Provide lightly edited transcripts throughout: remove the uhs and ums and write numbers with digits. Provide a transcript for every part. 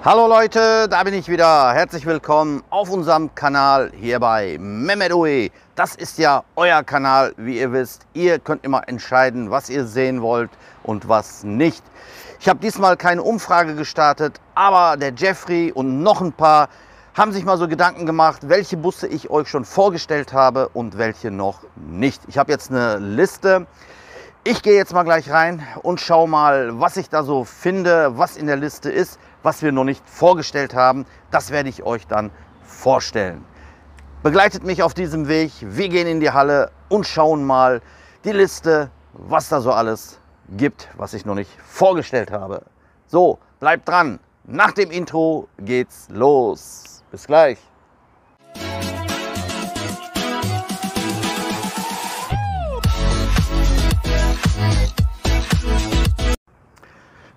Hallo Leute, da bin ich wieder. Herzlich willkommen auf unserem Kanal hier bei Mehmet Oe. Das ist ja euer Kanal, wie ihr wisst. Ihr könnt immer entscheiden, was ihr sehen wollt und was nicht. Ich habe diesmal keine Umfrage gestartet, aber der Jeffrey und noch ein paar haben sich mal so Gedanken gemacht, welche Busse ich euch schon vorgestellt habe und welche noch nicht. Ich habe jetzt eine Liste. Ich gehe jetzt mal gleich rein und schaue mal, was ich da so finde, was in der Liste ist, was wir noch nicht vorgestellt haben. Das werde ich euch dann vorstellen. Begleitet mich auf diesem Weg. Wir gehen in die Halle und schauen mal die Liste, was da so alles gibt, was ich noch nicht vorgestellt habe. So, bleibt dran. Nach dem Intro geht's los. Bis gleich.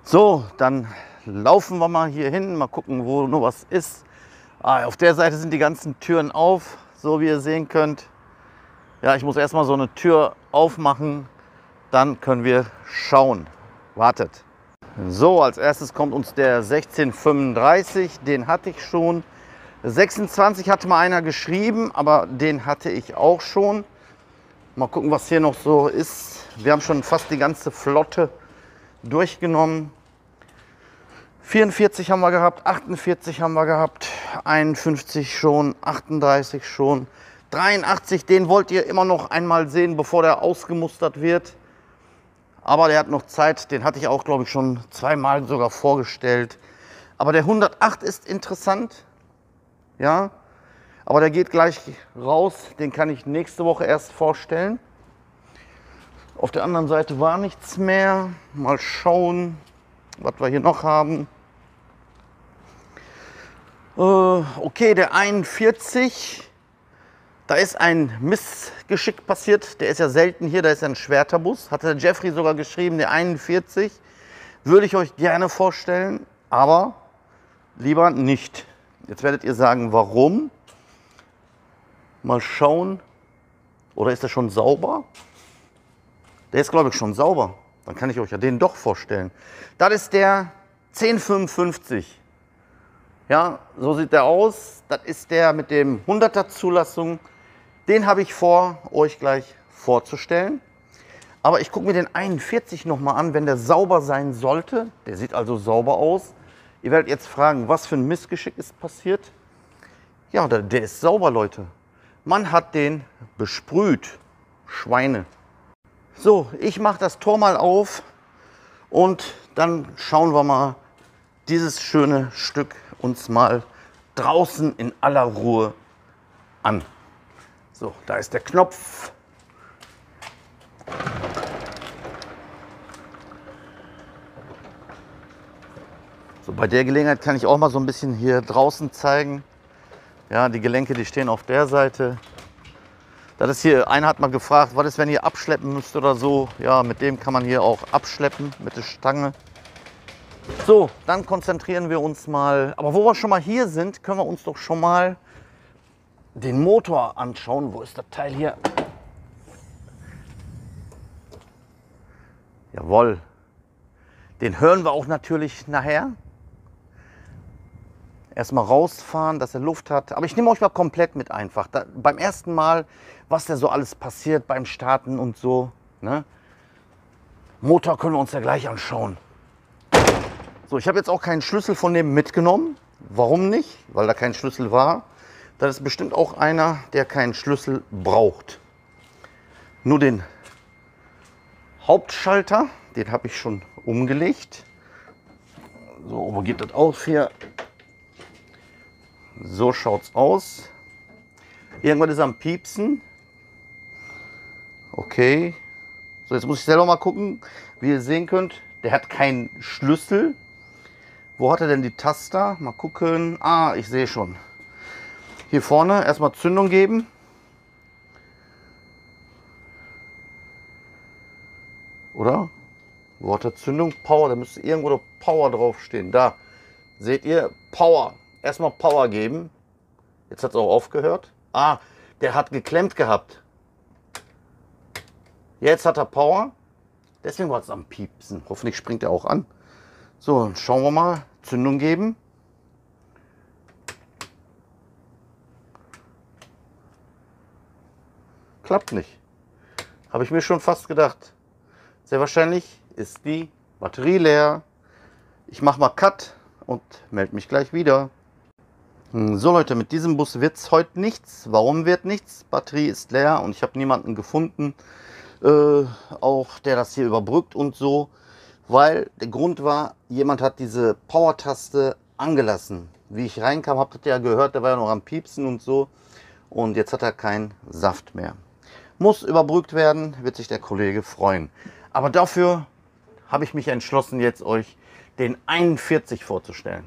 So, dann laufen wir mal hier hin, mal gucken, wo nur was ist. Auf der Seite sind die ganzen Türen auf, so wie ihr sehen könnt. Ja, ich muss erstmal so eine Tür aufmachen, dann können wir schauen. Wartet. So, als erstes kommt uns der 1635, den hatte ich schon. 26 hatte mal einer geschrieben, aber den hatte ich auch schon. Mal gucken, was hier noch so ist. Wir haben schon fast die ganze Flotte durchgenommen. 44 haben wir gehabt, 48 haben wir gehabt, 51 schon, 38 schon, 83, den wollt ihr immer noch einmal sehen, bevor der ausgemustert wird. Aber der hat noch Zeit, den hatte ich auch, glaube ich, schon zweimal sogar vorgestellt. Aber der 108 ist interessant, ja, aber der geht gleich raus, den kann ich nächste Woche erst vorstellen. Auf der anderen Seite war nichts mehr, mal schauen, was wir hier noch haben. Okay, der 41, da ist ein Missgeschick passiert. Der ist ja selten hier, da ist ein Schwerterbus. Hatte der Jeffrey sogar geschrieben, der 41. Würde ich euch gerne vorstellen, aber lieber nicht. Jetzt werdet ihr sagen, warum. Mal schauen. Oder ist der schon sauber? Der ist, glaube ich, schon sauber. Dann kann ich euch ja den doch vorstellen. Das ist der 1055. Ja, so sieht der aus. Das ist der mit dem 100er Zulassung. Den habe ich vor, euch gleich vorzustellen. Aber ich gucke mir den 41 nochmal an, wenn der sauber sein sollte. Der sieht also sauber aus. Ihr werdet jetzt fragen, was für ein Missgeschick ist passiert. Ja, der ist sauber, Leute. Man hat den besprüht. Schweine. So, ich mache das Tor mal auf und dann schauen wir mal dieses schöne Stück uns mal draußen in aller Ruhe an. So, da ist der Knopf. So, bei der Gelegenheit kann ich auch mal so ein bisschen hier draußen zeigen. Ja, die Gelenke, die stehen auf der Seite. Das ist hier, einer hat mal gefragt, was ist, wenn ihr abschleppen müsst oder so. Ja, mit dem kann man hier auch abschleppen, mit der Stange. So, dann konzentrieren wir uns mal. Aber wo wir schon mal hier sind, können wir uns doch schon mal den Motor anschauen. Wo ist das Teil hier? Jawohl. Den hören wir auch natürlich nachher. Erstmal rausfahren, dass er Luft hat. Aber ich nehme euch mal komplett mit einfach. Beim ersten Mal, was da so alles passiert beim Starten und so. Ne? Motor können wir uns ja gleich anschauen. So, ich habe jetzt auch keinen Schlüssel von dem mitgenommen. Warum nicht? Weil da kein Schlüssel war. Das ist bestimmt auch einer, der keinen Schlüssel braucht. Nur den Hauptschalter, den habe ich schon umgelegt. So, wo geht das aus hier? So schaut es aus. Irgendwas ist am Piepsen. Okay. So, jetzt muss ich selber mal gucken. Wie ihr sehen könnt, der hat keinen Schlüssel. Wo hat er denn die Taster? Mal gucken. Ah, ich sehe schon. Hier vorne erstmal Zündung geben. Oder? Wo hat er Zündung? Power. Da müsste irgendwo Power draufstehen. Da. Seht ihr? Power. Erstmal Power geben. Jetzt hat es auch aufgehört. Ah, der hat geklemmt gehabt. Jetzt hat er Power. Deswegen war es am Piepsen. Hoffentlich springt er auch an. So, dann schauen wir mal. Zündung geben. klappt nicht. Habe ich mir schon fast gedacht. Sehr wahrscheinlich ist die Batterie leer. Ich mache mal Cut und melde mich gleich wieder. So Leute, mit diesem Bus wird es heute nichts. Warum wird nichts? Batterie ist leer und ich habe niemanden gefunden, auch der das hier überbrückt und so. Weil der Grund war, jemand hat diese Power-Taste angelassen. Wie ich reinkam, habt ihr ja gehört, der war ja noch am Piepsen und so. Und jetzt hat er keinen Saft mehr. Muss überbrückt werden, wird sich der Kollege freuen. Aber dafür habe ich mich entschlossen, jetzt euch den 41 vorzustellen.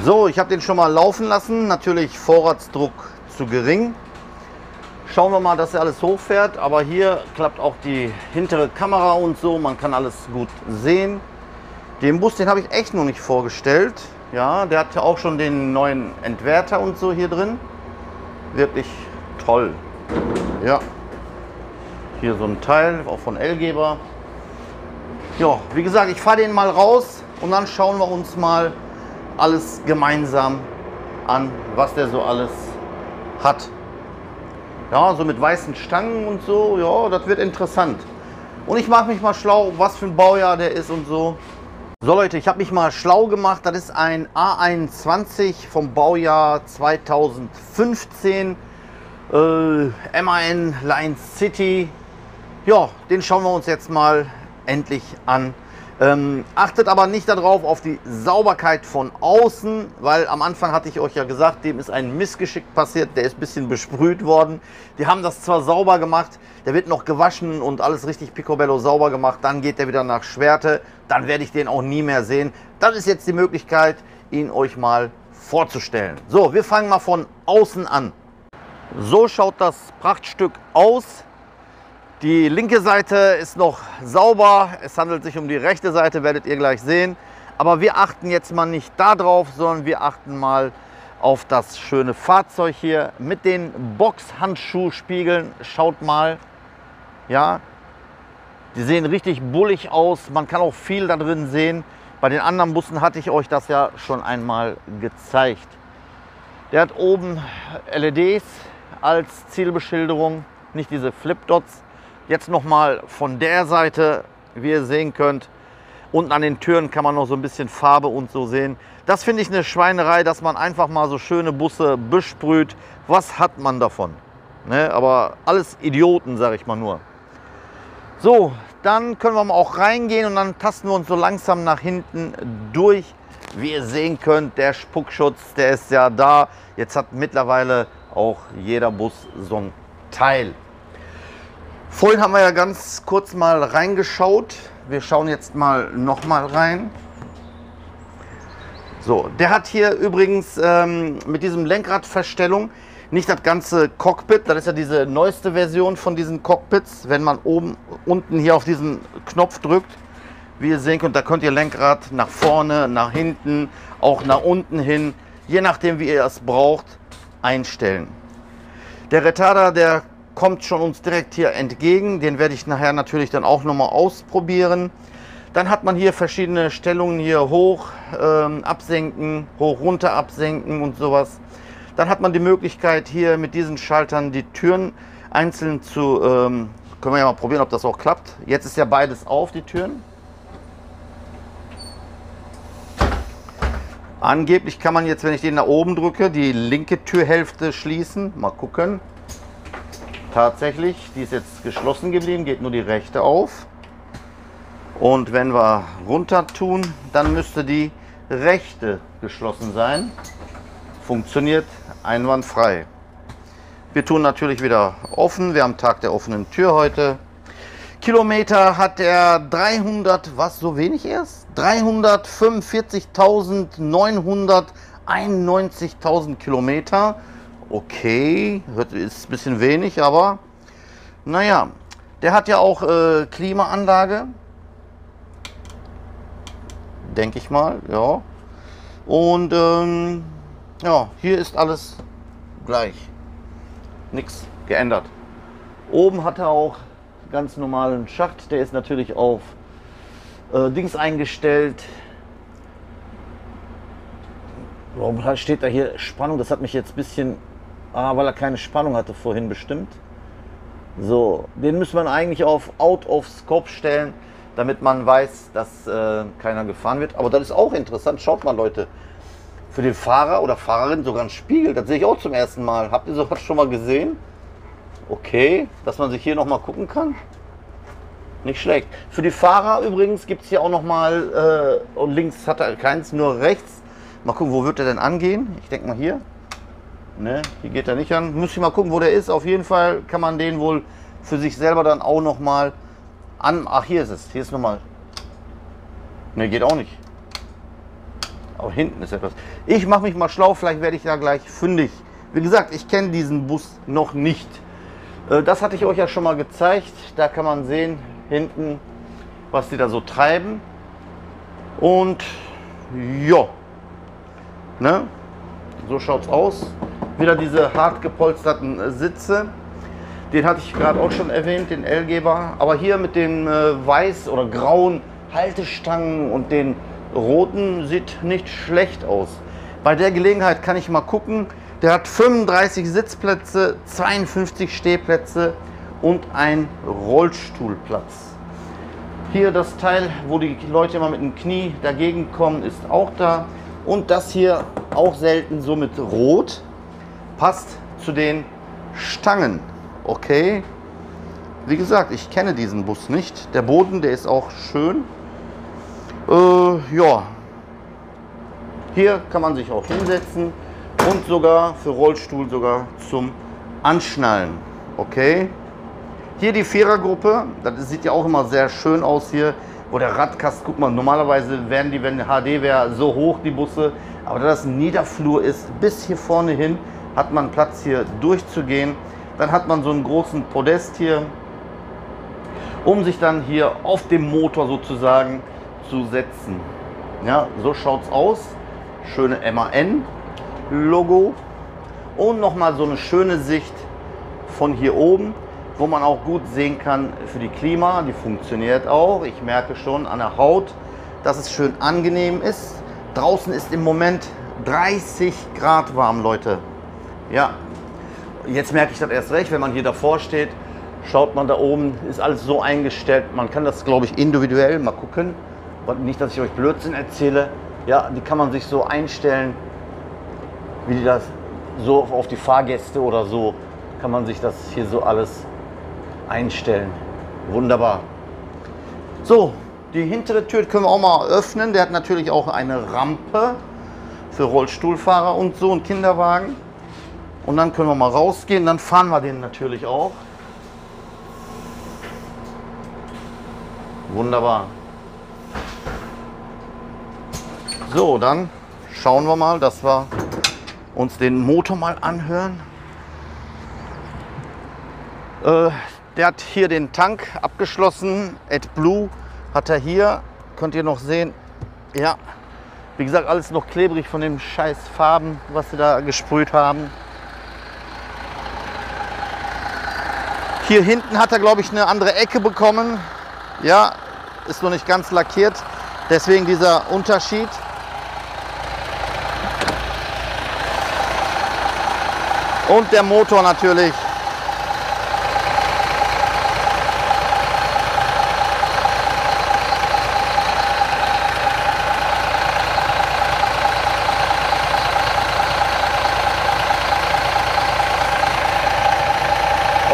So, ich habe den schon mal laufen lassen. Natürlich Vorratsdruck zu gering. Schauen wir mal, dass er alles hochfährt. Aber hier klappt auch die hintere Kamera und so. Man kann alles gut sehen. Den Bus, den habe ich echt noch nicht vorgestellt. Ja, der hat ja auch schon den neuen Entwerter und so hier drin. Wirklich toll. Ja. Hier so ein Teil, auch von L-Geber. Ja, wie gesagt, ich fahre den mal raus und dann schauen wir uns mal alles gemeinsam an, was der so alles hat. Ja, so mit weißen Stangen und so, ja, das wird interessant. Und ich mache mich mal schlau, was für ein Baujahr der ist und so. So Leute, ich habe mich mal schlau gemacht. Das ist ein A21 vom Baujahr 2015. MAN Line City. Ja, den schauen wir uns jetzt mal endlich an. Achtet aber nicht darauf, auf die Sauberkeit von außen, weil am Anfang hatte ich euch ja gesagt, dem ist ein Missgeschick passiert, der ist ein bisschen besprüht worden. Die haben das zwar sauber gemacht, der wird noch gewaschen und alles richtig picobello sauber gemacht, dann geht der wieder nach Schwerte, dann werde ich den auch nie mehr sehen. Das ist jetzt die Möglichkeit, ihn euch mal vorzustellen. So, wir fangen mal von außen an. So schaut das Prachtstück aus. Die linke Seite ist noch sauber, es handelt sich um die rechte Seite, werdet ihr gleich sehen. Aber wir achten jetzt mal nicht darauf, sondern wir achten mal auf das schöne Fahrzeug hier mit den Boxhandschuhspiegeln. Schaut mal, ja, die sehen richtig bullig aus, man kann auch viel da drin sehen. Bei den anderen Bussen hatte ich euch das ja schon einmal gezeigt. Der hat oben LEDs als Zielbeschilderung, nicht diese Flipdots. Jetzt nochmal von der Seite, wie ihr sehen könnt, unten an den Türen kann man noch so ein bisschen Farbe und so sehen. Das finde ich eine Schweinerei, dass man einfach mal so schöne Busse besprüht. Was hat man davon? Ne? Aber alles Idioten, sage ich mal nur. So, dann können wir mal auch reingehen und dann tasten wir uns so langsam nach hinten durch. Wie ihr sehen könnt, der Spuckschutz, der ist ja da. Jetzt hat mittlerweile auch jeder Bus so ein Teil. Vorhin haben wir ja ganz kurz mal reingeschaut. Wir schauen jetzt mal noch mal rein. So, der hat hier übrigens mit diesem Lenkradverstellung nicht das ganze Cockpit. Das ist ja diese neueste Version von diesen Cockpits. Wenn man unten hier auf diesen Knopf drückt, wie ihr sehen könnt, da könnt ihr Lenkrad nach vorne, nach hinten, auch nach unten hin, je nachdem wie ihr es braucht, einstellen. Der Retarder, der kommt schon uns direkt hier entgegen. Den werde ich nachher natürlich dann auch nochmal ausprobieren. Dann hat man hier verschiedene Stellungen, hier hoch absenken, hoch runter absenken und sowas. Dann hat man die Möglichkeit hier mit diesen Schaltern die Türen einzeln zu, können wir ja mal probieren, ob das auch klappt. Jetzt ist ja beides auf, die Türen. Angeblich kann man jetzt, wenn ich den nach oben drücke, die linke Türhälfte schließen. Mal gucken. Tatsächlich, die ist jetzt geschlossen geblieben, geht nur die rechte auf. Und wenn wir runter tun, dann müsste die rechte geschlossen sein. Funktioniert einwandfrei. Wir tun natürlich wieder offen. Wir haben Tag der offenen Tür heute. Kilometer hat er 300, was so wenig erst? 345.991 Kilometer. Okay, ist ein bisschen wenig, aber naja, der hat ja auch Klimaanlage, denke ich mal, ja. Und ja, hier ist alles gleich, nichts geändert. Oben hat er auch ganz normalen Schacht, der ist natürlich auf Dings eingestellt. Warum steht da hier Spannung? Das hat mich jetzt ein bisschen, weil er keine Spannung hatte vorhin bestimmt. So, den muss man eigentlich auf Out of Scope stellen, damit man weiß, dass keiner gefahren wird. Aber das ist auch interessant. Schaut mal, Leute. Für den Fahrer oder Fahrerin sogar ein Spiegel. Das sehe ich auch zum ersten Mal. Habt ihr sowas schon mal gesehen? Okay, dass man sich hier noch mal gucken kann. Nicht schlecht. Für die Fahrer übrigens gibt es hier auch noch mal, und links hat er keins, nur rechts. Mal gucken, wo wird er denn angehen? Ich denke mal hier. Ne, hier geht er nicht an. Muss ich mal gucken, wo der ist. Auf jeden Fall kann man den wohl für sich selber dann auch noch mal an. Ach, hier ist es. Hier ist nochmal. Ne, geht auch nicht. Aber hinten ist etwas. Ich mache mich mal schlau, vielleicht werde ich da gleich fündig. Wie gesagt, ich kenne diesen Bus noch nicht. Das hatte ich euch ja schon mal gezeigt. Da kann man sehen, hinten, was die da so treiben. Und ja, ne? So schaut es aus. Wieder diese hart gepolsterten Sitze. Den hatte ich gerade auch schon erwähnt, den L-Geber. Aber hier mit den weiß oder grauen Haltestangen und den roten sieht nicht schlecht aus. Bei der Gelegenheit kann ich mal gucken. Der hat 35 Sitzplätze, 52 Stehplätze und einen Rollstuhlplatz. Hier das Teil, wo die Leute immer mit dem Knie dagegen kommen, ist auch da. Und das hier auch selten so mit Rot, passt zu den Stangen. Okay, wie gesagt, ich kenne diesen Bus nicht. Der Boden, der ist auch schön. Ja, hier kann man sich auch hinsetzen und sogar für Rollstuhl sogar zum Anschnallen. Okay, hier die Vierergruppe, das sieht ja auch immer sehr schön aus hier, wo der Radkasten, guck mal, normalerweise wären die, wenn HD wäre, so hoch die Busse, aber da das ein Niederflur ist, bis hier vorne hin hat man Platz hier durchzugehen. Dann hat man so einen großen Podest hier, um sich dann hier auf dem Motor sozusagen zu setzen. Ja, so schaut es aus. Schöne MAN-Logo und nochmal so eine schöne Sicht von hier oben, wo man auch gut sehen kann für die Klima. Die funktioniert auch. Ich merke schon an der Haut, dass es schön angenehm ist. Draußen ist im Moment 30 Grad warm, Leute. Ja, jetzt merke ich das erst recht, wenn man hier davor steht. Schaut man da oben, ist alles so eingestellt. Man kann das, glaube ich, individuell mal gucken. Nicht, dass ich euch Blödsinn erzähle. Ja, die kann man sich so einstellen, wie die das so auf die Fahrgäste oder so, kann man sich das hier so alles einstellen. Wunderbar. So, die hintere Tür können wir auch mal öffnen. Der hat natürlich auch eine Rampe für Rollstuhlfahrer und so, und Kinderwagen. Und dann können wir mal rausgehen, dann fahren wir den natürlich auch. Wunderbar. So, dann schauen wir mal, dass wir uns den Motor mal anhören. Der hat hier den Tank abgeschlossen. AdBlue hat er hier. Könnt ihr noch sehen. Ja, wie gesagt, alles noch klebrig von den scheiß Farben, was sie da gesprüht haben. Hier hinten hat er, glaube ich, eine andere Ecke bekommen. Ja, ist noch nicht ganz lackiert. Deswegen dieser Unterschied. Und der Motor natürlich.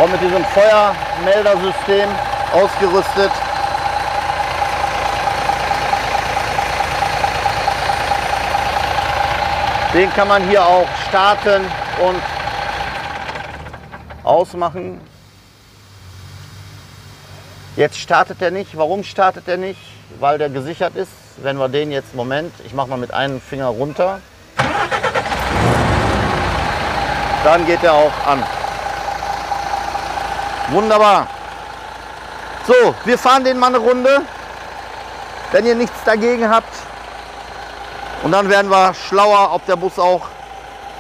Auch mit diesem Feuermeldersystem ausgerüstet. Den kann man hier auch starten und ausmachen. Jetzt startet er nicht. Warum startet er nicht? Weil der gesichert ist. Wenn wir den jetzt, Moment, ich mache mal mit einem Finger runter, dann geht er auch an. Wunderbar. So, wir fahren den mal eine Runde, wenn ihr nichts dagegen habt. Und dann werden wir schlauer, ob der Bus auch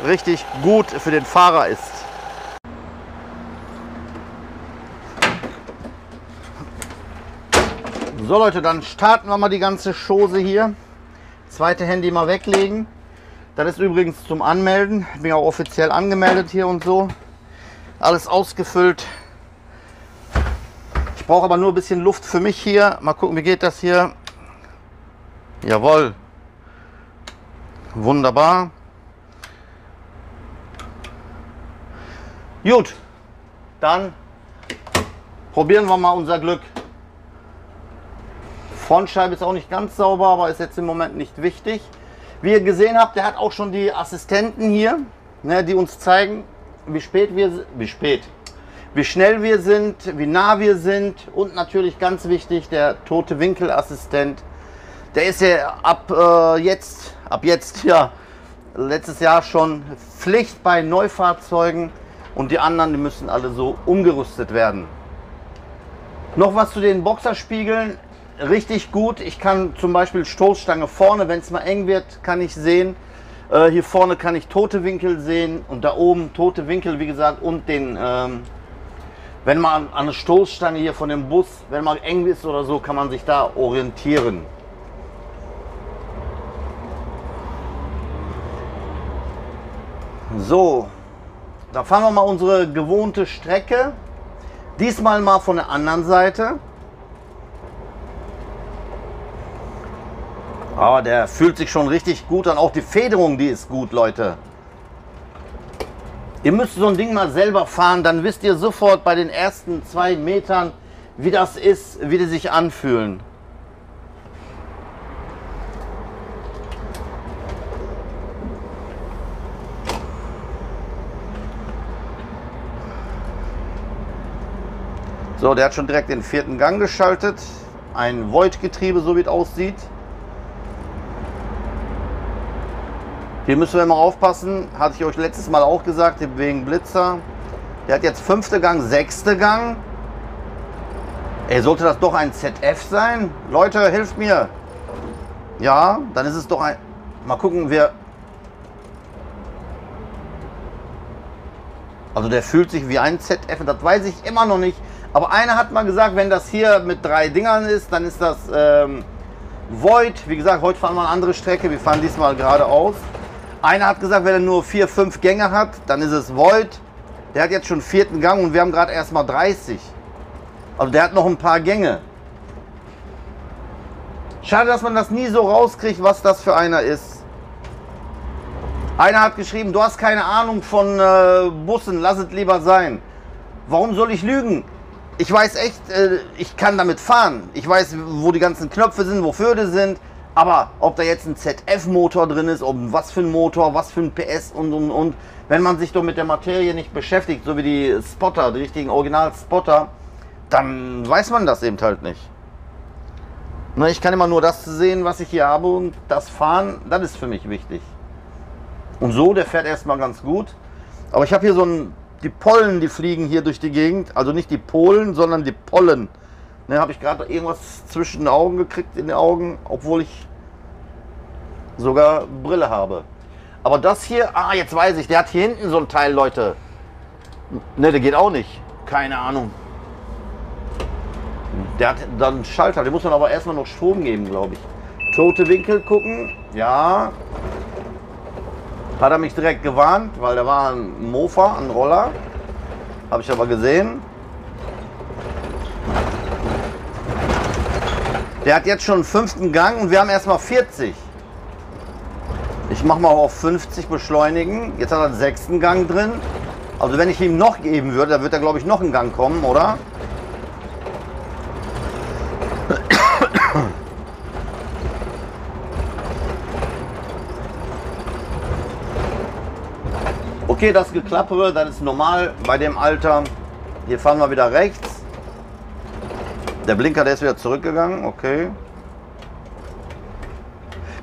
richtig gut für den Fahrer ist. So Leute, dann starten wir mal die ganze Chose hier. Zweite Handy mal weglegen. Das ist übrigens zum Anmelden. Ich bin auch offiziell angemeldet hier und so. Alles ausgefüllt. Ich brauche aber nur ein bisschen Luft für mich hier. Mal gucken, wie geht das hier. Jawohl. Wunderbar. Gut, dann probieren wir mal unser Glück. Frontscheibe ist auch nicht ganz sauber, aber ist jetzt im Moment nicht wichtig. Wie ihr gesehen habt, der hat auch schon die Assistenten hier, ne, die uns zeigen, wie schnell wir sind, wie nah wir sind und natürlich ganz wichtig, der tote Winkelassistent. Der ist ja ab jetzt, ja, letztes Jahr schon Pflicht bei Neufahrzeugen und die anderen, die müssen alle so umgerüstet werden. Noch was zu den Boxerspiegeln, richtig gut. Ich kann zum Beispiel Stoßstange vorne, wenn es mal eng wird, kann ich sehen. Hier vorne kann ich tote Winkel sehen und da oben tote Winkel, wie gesagt, und den, wenn man an eine Stoßstange hier von dem Bus, wenn mal eng ist oder so, kann man sich da orientieren. So, dann fahren wir mal unsere gewohnte Strecke. Diesmal mal von der anderen Seite. Aber der fühlt sich schon richtig gut an. Auch die Federung, die ist gut, Leute. Ihr müsst so ein Ding mal selber fahren, dann wisst ihr sofort bei den ersten 2 Metern, wie das ist, wie die sich anfühlen. So, der hat schon direkt den 4. Gang geschaltet. Ein Void-Getriebe, so wie es aussieht. Hier müssen wir mal aufpassen. Hatte ich euch letztes Mal auch gesagt, wegen Blitzer. Der hat jetzt 5. Gang, 6. Gang. Ey, sollte das doch ein ZF sein? Leute, hilft mir. Ja, dann ist es doch ein... Mal gucken, wer... Also der fühlt sich wie ein ZF, das weiß ich immer noch nicht. Aber einer hat mal gesagt, wenn das hier mit 3 Dingern ist, dann ist das Void. Wie gesagt, heute fahren wir eine andere Strecke. Wir fahren diesmal geradeaus. Einer hat gesagt, wenn er nur 4, 5 Gänge hat, dann ist es Void. Der hat jetzt schon 4. Gang und wir haben gerade erst mal 30. Also der hat noch ein paar Gänge. Schade, dass man das nie so rauskriegt, was das für einer ist. Einer hat geschrieben, du hast keine Ahnung von Bussen, lass es lieber sein. Warum soll ich lügen? Ich weiß echt, ich kann damit fahren. Ich weiß, wo die ganzen Knöpfe sind, wofür die sind. Aber ob da jetzt ein ZF-Motor drin ist, ob was für ein Motor, was für ein PS und. Wenn man sich doch mit der Materie nicht beschäftigt, so wie die Spotter, die richtigen Original-Spotter, dann weiß man das eben halt nicht. Na, ich kann immer nur das sehen, was ich hier habe und das Fahren, das ist für mich wichtig. Und so, der fährt erstmal ganz gut. Aber ich habe hier so ein... Die Pollen, die fliegen hier durch die Gegend. Also nicht die Polen, sondern die Pollen. Ne, habe ich gerade irgendwas zwischen den Augen gekriegt, in den Augen, obwohl ich sogar Brille habe. Aber das hier, jetzt weiß ich, der hat hier hinten so ein Teil, Leute. Ne, der geht auch nicht. Keine Ahnung. Der hat dann einen Schalter, den muss man aber erstmal noch Strom geben, glaube ich. Tote Winkel gucken, ja. Hat er mich direkt gewarnt, weil da war ein Mofa, ein Roller. Habe ich aber gesehen. Der hat jetzt schon einen 5. Gang und wir haben erstmal 40. Ich mache mal auf 50 beschleunigen. Jetzt hat er den 6. Gang drin. Also wenn ich ihm noch geben würde, dann wird er glaube ich noch einen Gang kommen, oder? Okay, das Geklappere, das ist normal bei dem Alter. Hier fahren wir wieder rechts. Der Blinker, der ist wieder zurückgegangen, okay.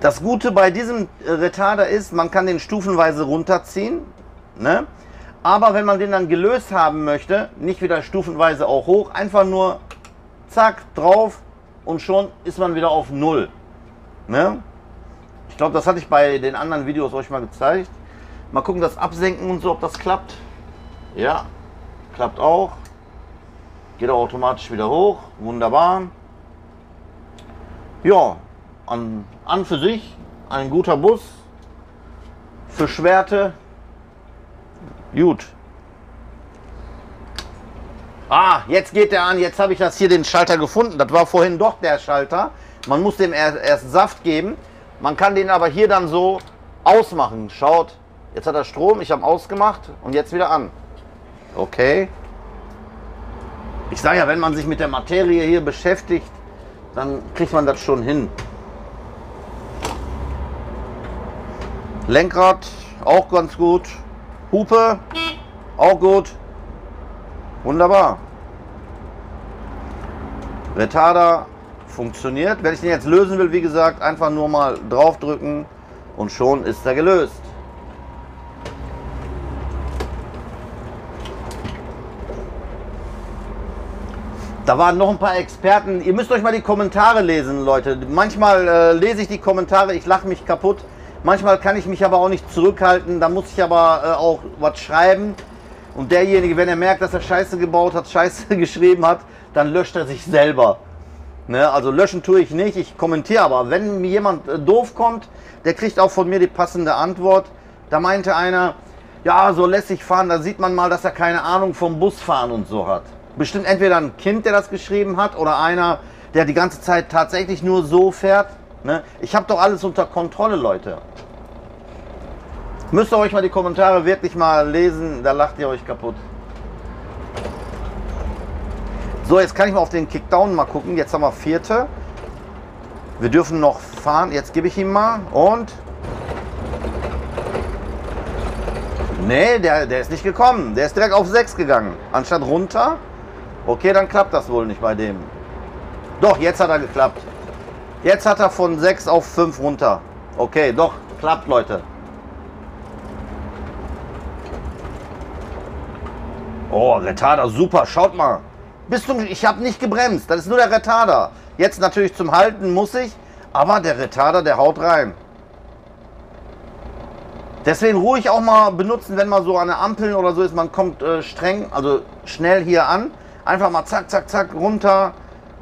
Das Gute bei diesem Retarder ist, man kann den stufenweise runterziehen, ne? Aber wenn man den dann gelöst haben möchte, nicht wieder stufenweise auch hoch, einfach nur zack, drauf und schon ist man wieder auf 0. Ne? Ich glaube, das hatte ich bei den anderen Videos euch mal gezeigt. Mal gucken, das Absenken und so, ob das klappt. Ja, klappt auch. Geht auch automatisch wieder hoch. Wunderbar. Ja, an für sich ein guter Bus. Für Schwerte. Gut. Ah, jetzt geht der an. Jetzt habe ich das hier den Schalter gefunden. Das war vorhin doch der Schalter. Man muss dem erst Saft geben. Man kann den aber hier dann so ausmachen. Schaut, jetzt hat er Strom. Ich habe ausgemacht und jetzt wieder an. Okay. Ich sage ja, wenn man sich mit der Materie hier beschäftigt, dann kriegt man das schon hin. Lenkrad auch ganz gut. Hupe auch gut. Wunderbar. Retarder funktioniert. Wenn ich den jetzt lösen will, wie gesagt, einfach nur mal draufdrücken und schon ist er gelöst. Da waren noch ein paar Experten. Ihr müsst euch mal die Kommentare lesen, Leute. Manchmal lese ich die Kommentare, ich lache mich kaputt. Manchmal kann ich mich aber auch nicht zurückhalten. Da muss ich aber auch was schreiben. Und derjenige, wenn er merkt, dass er Scheiße gebaut hat, Scheiße geschrieben hat, dann löscht er sich selber. Ne? Also löschen tue ich nicht, ich kommentiere aber. Wenn mir jemand doof kommt, der kriegt auch von mir die passende Antwort. Da meinte einer, ja, so lässig fahren, da sieht man mal, dass er keine Ahnung vom Busfahren und so hat. Bestimmt entweder ein Kind, der das geschrieben hat, oder einer, der die ganze Zeit tatsächlich nur so fährt. Ne? Ich habe doch alles unter Kontrolle, Leute. Müsst ihr euch mal die Kommentare wirklich mal lesen, da lacht ihr euch kaputt. So, jetzt kann ich mal auf den Kickdown mal gucken. Jetzt haben wir vierte. Wir dürfen noch fahren. Jetzt gebe ich ihm mal und... Nee, der ist nicht gekommen. Der ist direkt auf 6 gegangen. Anstatt runter. Okay, dann klappt das wohl nicht bei dem. Doch, jetzt hat er geklappt. Jetzt hat er von 6 auf 5 runter. Okay, doch, klappt, Leute. Oh, Retarder, super, schaut mal. Ich habe nicht gebremst, das ist nur der Retarder. Jetzt natürlich zum Halten muss ich, aber der Retarder, der haut rein. Deswegen ruhig auch mal benutzen, wenn man so an der Ampeln oder so ist, man kommt streng, also schnell hier an. Einfach mal zack, zack, zack, runter.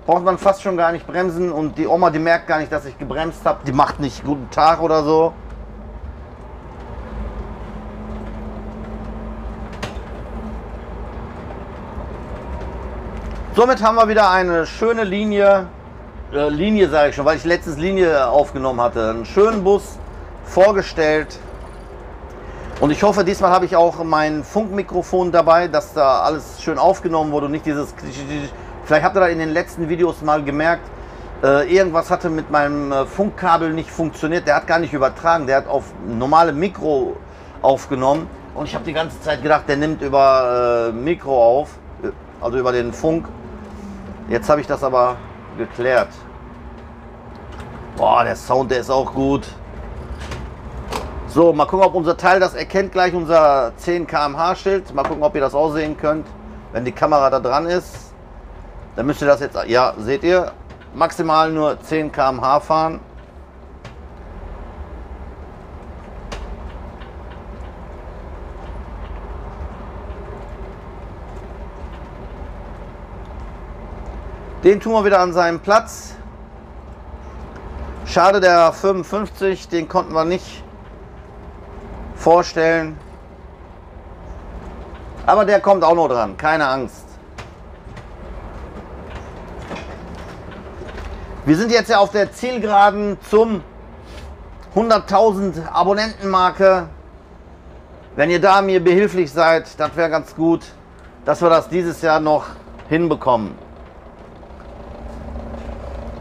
Braucht man fast schon gar nicht bremsen und die Oma, die merkt gar nicht, dass ich gebremst habe. Die macht nicht guten Tag oder so. Somit haben wir wieder eine schöne Linie, sage ich schon, weil ich letztens Linie aufgenommen hatte. Einen schönen Bus vorgestellt. Und ich hoffe, diesmal habe ich auch mein Funkmikrofon dabei, dass da alles schön aufgenommen wurde und nicht dieses... Vielleicht habt ihr da in den letzten Videos mal gemerkt, irgendwas hatte mit meinem Funkkabel nicht funktioniert. Der hat gar nicht übertragen, der hat auf normale Mikro aufgenommen. Und ich habe die ganze Zeit gedacht, der nimmt über Mikro auf, also über den Funk. Jetzt habe ich das aber geklärt. Boah, der Sound, der ist auch gut. So, mal gucken, ob unser Teil das erkennt, gleich unser 10 km/h Schild. Mal gucken, ob ihr das auch sehen könnt. Wenn die Kamera da dran ist, dann müsst ihr das jetzt, ja, seht ihr, maximal nur 10 km/h fahren. Den tun wir wieder an seinen Platz. Schade, der 55, den konnten wir nicht vorstellen. Aber der kommt auch noch dran, keine Angst. Wir sind jetzt ja auf der Zielgeraden zum 100.000 Abonnentenmarke. Wenn ihr da mir behilflich seid, das wäre ganz gut, dass wir das dieses Jahr noch hinbekommen.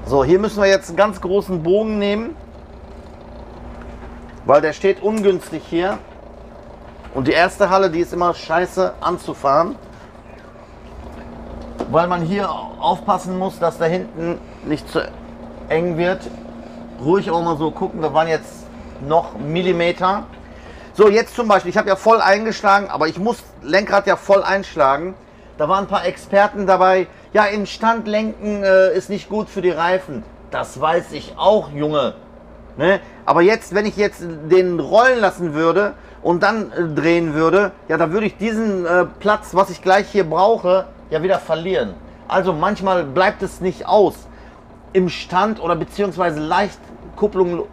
So, hier müssen wir jetzt einen ganz großen Bogen nehmen, weil der steht ungünstig hier. Und die erste Halle, die ist immer scheiße anzufahren, weil man hier aufpassen muss, dass da hinten nicht zu eng wird. Ruhig auch mal so gucken, da waren jetzt noch Millimeter. So, jetzt zum Beispiel, ich habe ja voll eingeschlagen, aber ich muss Lenkrad ja voll einschlagen. Da waren ein paar Experten dabei. Ja, im Stand lenken ist nicht gut für die Reifen. Das weiß ich auch, Junge. Ne? Aber jetzt, wenn ich jetzt den rollen lassen würde und dann drehen würde, ja, da würde ich diesen Platz, was ich gleich hier brauche, ja wieder verlieren. Also manchmal bleibt es nicht aus. Im Stand oder beziehungsweise leicht Kupplung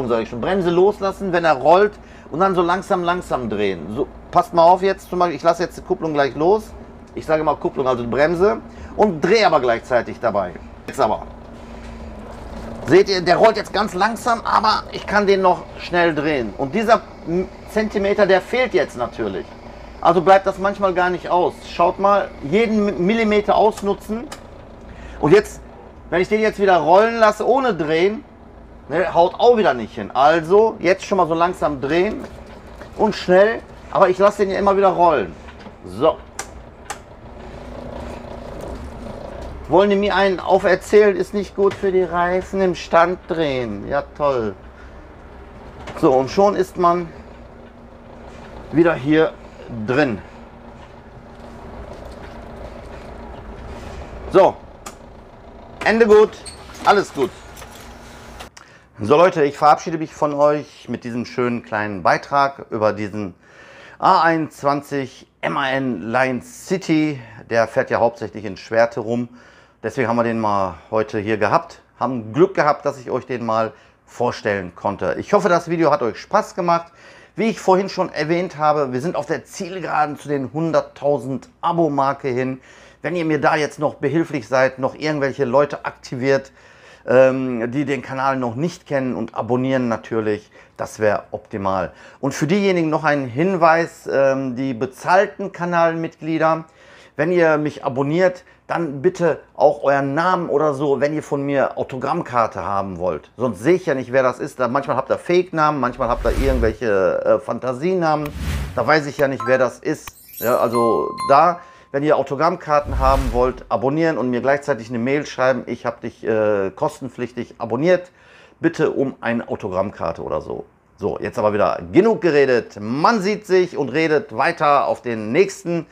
sage ich schon, Bremse loslassen, wenn er rollt und dann so langsam drehen. So, passt mal auf jetzt, zum Beispiel, ich lasse jetzt die Kupplung gleich los. Ich sage mal Kupplung, also Bremse, und drehe aber gleichzeitig dabei. Jetzt aber. Seht ihr, der rollt jetzt ganz langsam, aber ich kann den noch schnell drehen. Und dieser Zentimeter, der fehlt jetzt natürlich. Also bleibt das manchmal gar nicht aus. Schaut mal, jeden Millimeter ausnutzen. Und jetzt, wenn ich den jetzt wieder rollen lasse, ohne drehen, ne, haut auch wieder nicht hin. Also jetzt schon mal so langsam drehen und schnell. Aber ich lasse den ja immer wieder rollen. So. Wollen die mir einen auferzählen, ist nicht gut für die Reifen im Stand drehen. Ja, toll. So, und schon ist man wieder hier drin. So, Ende gut, alles gut. So Leute, ich verabschiede mich von euch mit diesem schönen kleinen Beitrag über diesen A21 MAN Line City. Der fährt ja hauptsächlich in Schwerte rum. Deswegen haben wir den mal heute hier gehabt. Haben Glück gehabt, dass ich euch den mal vorstellen konnte. Ich hoffe, das Video hat euch Spaß gemacht. Wie ich vorhin schon erwähnt habe, wir sind auf der Zielgeraden zu den 100.000 Abo-Marke hin. Wenn ihr mir da jetzt noch behilflich seid, noch irgendwelche Leute aktiviert, die den Kanal noch nicht kennen und abonnieren natürlich, das wäre optimal. Und für diejenigen noch ein Hinweis, die bezahlten Kanalmitglieder, wenn ihr mich abonniert, dann bitte auch euren Namen oder so, wenn ihr von mir Autogrammkarte haben wollt. Sonst sehe ich ja nicht, wer das ist. Manchmal habt ihr Fake-Namen, manchmal habt ihr irgendwelche Fantasienamen. Da weiß ich ja nicht, wer das ist. Ja, also da, wenn ihr Autogrammkarten haben wollt, abonnieren und mir gleichzeitig eine Mail schreiben, ich habe dich kostenpflichtig abonniert, bitte um eine Autogrammkarte oder so. So, jetzt aber wieder genug geredet. Man sieht sich und redet weiter auf den nächsten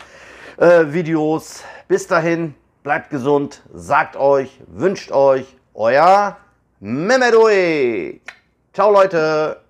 Videos. Bis dahin, bleibt gesund, sagt euch, wünscht euch, euer Mehmet Oey. Ciao Leute.